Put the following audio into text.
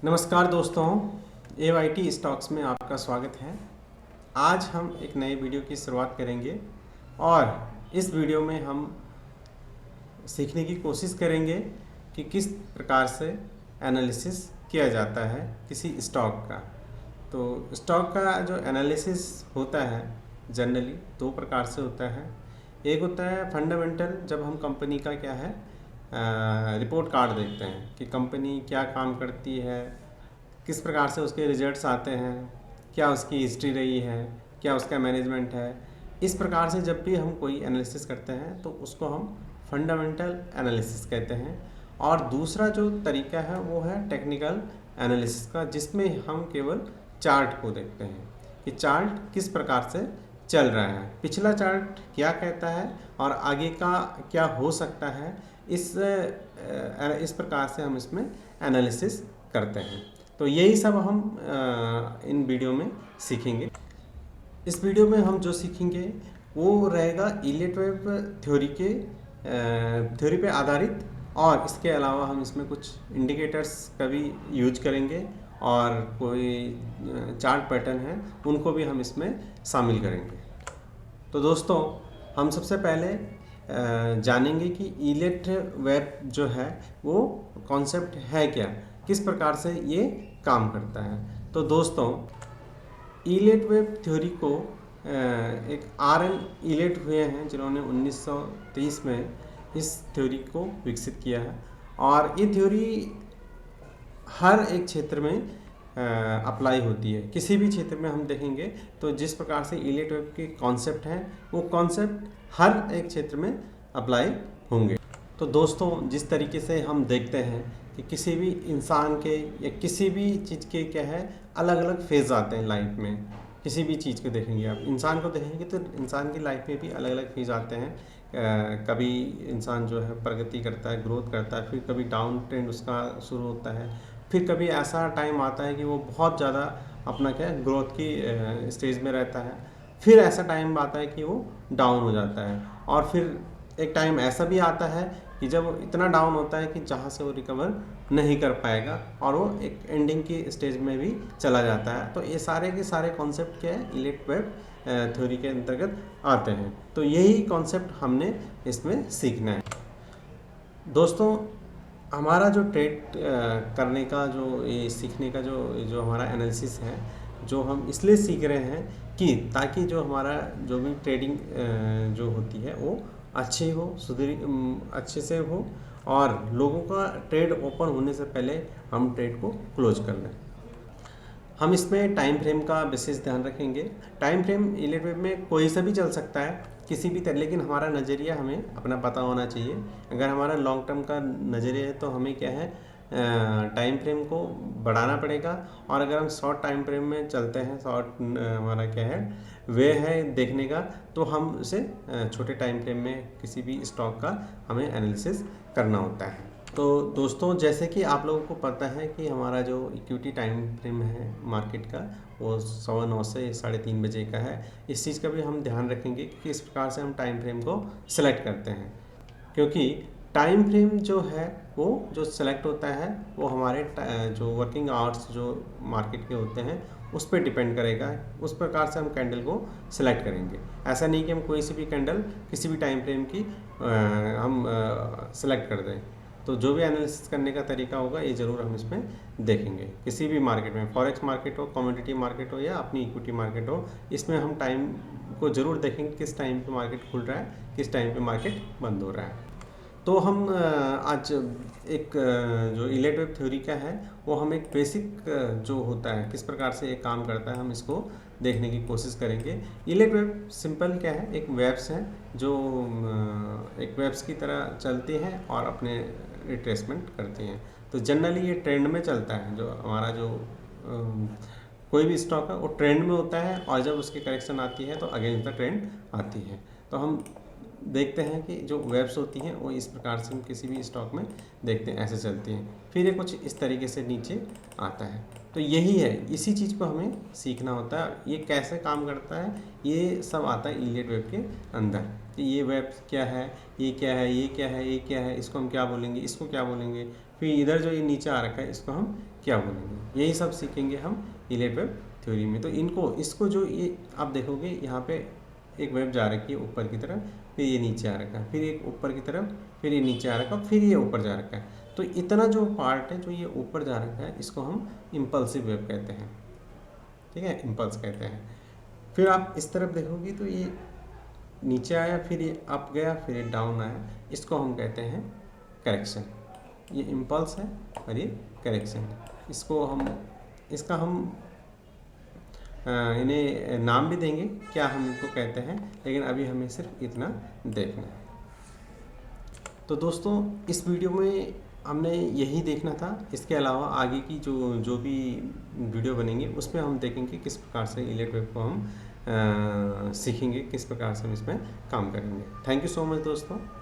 नमस्कार दोस्तों, AYT stocks में आपका स्वागत है। आज हम एक नए वीडियो की शुरुआत करेंगे और इस वीडियो में हम सीखने की कोशिश करेंगे कि किस प्रकार से एनालिसिस किया जाता है किसी स्टॉक का। तो स्टॉक का जो एनालिसिस होता है जनरली दो प्रकार से होता है। एक होता है फंडामेंटल, जब हम कंपनी का क्या है रिपोर्ट कार्ड देखते हैं कि कंपनी क्या काम करती है, किस प्रकार से उसके रिजल्ट्स आते हैं, क्या उसकी हिस्ट्री रही है, क्या उसका मैनेजमेंट है। इस प्रकार से जब भी हम कोई एनालिसिस करते हैं तो उसको हम फंडामेंटल एनालिसिस कहते हैं। और दूसरा जो तरीका है वो है टेक्निकल एनालिसिस का, जिसमें हम केवल चार्ट को देखते हैं कि चार्ट किस प्रकार से चल रहा है, पिछला चार्ट क्या कहता है और आगे का क्या हो सकता है। इस प्रकार से हम इसमें एनालिसिस करते हैं। तो यही सब हम इन वीडियो में सीखेंगे। इस वीडियो में हम जो सीखेंगे वो रहेगा इलियट वेब थ्योरी पे आधारित, और इसके अलावा हम इसमें कुछ इंडिकेटर्स का भी यूज करेंगे और कोई चार्ट पैटर्न है उनको भी हम इसमें शामिल करेंगे। तो दोस्तों, हम सबसे पहले जानेंगे कि इलियट वेब जो है वो कॉन्सेप्ट है क्या, किस प्रकार से ये काम करता है। तो दोस्तों, इलियट वेब थ्योरी को एक RN इलियट हुए हैं जिन्होंने 1923 में इस थ्योरी को विकसित किया है। और ये थ्योरी हर एक क्षेत्र में अप्लाई होती है। किसी भी क्षेत्र में हम देखेंगे तो जिस प्रकार से इलियट वेब के कॉन्सेप्ट हैं वो कॉन्सेप्ट हर एक क्षेत्र में अप्लाई होंगे। तो दोस्तों, जिस तरीके से हम देखते हैं कि किसी भी इंसान के या किसी भी चीज़ के क्या है अलग अलग फेज आते हैं लाइफ में। किसी भी चीज़ को देखेंगे, आप इंसान को देखेंगे तो इंसान की लाइफ में भी अलग अलग फेज आते हैं। कभी इंसान जो है प्रगति करता है, ग्रोथ करता है, फिर कभी डाउन ट्रेंड उसका शुरू होता है, फिर कभी ऐसा टाइम आता है कि वो बहुत ज़्यादा अपना क्या है ग्रोथ की स्टेज में रहता है, फिर ऐसा टाइम आता है कि वो डाउन हो जाता है, और फिर एक टाइम ऐसा भी आता है कि जब इतना डाउन होता है कि जहाँ से वो रिकवर नहीं कर पाएगा और वो एक एंडिंग की स्टेज में भी चला जाता है। तो ये सारे के सारे कॉन्सेप्ट क्या है इलियट वेब थ्योरी के अंतर्गत आते हैं। तो यही कॉन्सेप्ट हमने इसमें सीखना है। दोस्तों, हमारा जो ट्रेड करने का जो ये सीखने का जो हमारा एनालिसिस है, जो हम इसलिए सीख रहे हैं कि ताकि जो हमारा जो भी ट्रेडिंग जो होती है वो अच्छी हो, अच्छे से हो, और लोगों का ट्रेड ओपन होने से पहले हम ट्रेड को क्लोज कर लें। हम इसमें टाइम फ्रेम का विशेष ध्यान रखेंगे। टाइम फ्रेम इलियट वेब में कोई सा भी चल सकता है, किसी भी तरह, लेकिन हमारा नज़रिया हमें अपना पता होना चाहिए। अगर हमारा लॉन्ग टर्म का नज़रिया है तो हमें क्या है टाइम फ्रेम को बढ़ाना पड़ेगा। और अगर हम शॉर्ट टाइम फ्रेम में चलते हैं, शॉर्ट हमारा क्या है वे है देखने का, तो हम उसे छोटे टाइम फ्रेम में किसी भी स्टॉक का हमें एनालिसिस करना होता है। तो दोस्तों, जैसे कि आप लोगों को पता है कि हमारा जो इक्विटी टाइम फ्रेम है मार्केट का वो 9:15 से 3:30 बजे का है। इस चीज़ का भी हम ध्यान रखेंगे कि किस प्रकार से हम टाइम फ्रेम को सिलेक्ट करते हैं, क्योंकि टाइम फ्रेम जो है वो जो सेलेक्ट होता है वो हमारे जो वर्किंग आवर्स जो मार्केट के होते हैं उस पर डिपेंड करेगा। उस प्रकार से हम कैंडल को सिलेक्ट करेंगे। ऐसा नहीं कि हम कोई सी भी कैंडल किसी भी टाइम फ्रेम की हम सिलेक्ट कर दें। तो जो भी एनालिसिस करने का तरीका होगा ये ज़रूर हम इसमें देखेंगे। किसी भी मार्केट में, फॉरेक्स मार्केट हो, कमोडिटी मार्केट हो या अपनी इक्विटी मार्केट हो, इसमें हम टाइम को ज़रूर देखेंगे किस टाइम पे मार्केट खुल रहा है, किस टाइम पे मार्केट बंद हो रहा है। तो हम आज एक जो इलियट वेब थ्योरी का है वो हम एक बेसिक जो होता है किस प्रकार से ये काम करता है हम इसको देखने की कोशिश करेंगे। इलियट वेब सिंपल क्या है, एक वेब्स हैं जो एक वेब्स की तरह चलती हैं और अपने रिट्रेसमेंट करती हैं। तो जनरली ये ट्रेंड में चलता है। जो हमारा जो कोई भी स्टॉक है वो ट्रेंड में होता है, और जब उसकी करेक्शन आती है तो अगेंस्ट द ट्रेंड आती है। तो हम देखते हैं कि जो वेब्स होती हैं वो इस प्रकार से हम किसी भी स्टॉक में देखते हैं, ऐसे चलती हैं, फिर ये कुछ इस तरीके से नीचे आता है। तो यही है, इसी चीज़ को हमें सीखना होता है। ये कैसे काम करता है ये सब आता है इलियट वेब के अंदर, कि ये वेब क्या है, ये क्या है, ये क्या है, ये क्या है, इसको हम क्या बोलेंगे, इसको क्या बोलेंगे। फिर इधर जो ये नीचे आ रखा है इसको हम क्या बोलेंगे, यही सब सीखेंगे हम इलाइट वेब थ्योरी में। तो इसको जो ये आप देखोगे यहाँ पे एक वेब जा रखी है ऊपर की तरफ, फिर ये नीचे आ रखा है, फिर एक ऊपर की तरफ, फिर ये नीचे आ रखा है, फिर ये ऊपर जा रखा है। तो इतना जो पार्ट है जो ये ऊपर जा रखा है इसको हम इम्पल्सिव वेब कहते हैं, ठीक है, इम्पल्स कहते हैं। फिर आप इस तरफ देखोगे तो ये नीचे आया, फिर ये अप गया, फिर ये डाउन आया, इसको हम कहते हैं करेक्शन। ये इम्पल्स है और ये करेक्शन है। इसका हम इन्हें नाम भी देंगे क्या हम इनको कहते हैं, लेकिन अभी हमें सिर्फ इतना देखना है। तो दोस्तों इस वीडियो में हमने यही देखना था। इसके अलावा आगे की जो भी वीडियो बनेंगे उसमें हम देखेंगे किस प्रकार से इलाइट वेब को हम सीखेंगे, किस प्रकार से हम इसमें काम करेंगे। थैंक यू सो मच दोस्तों।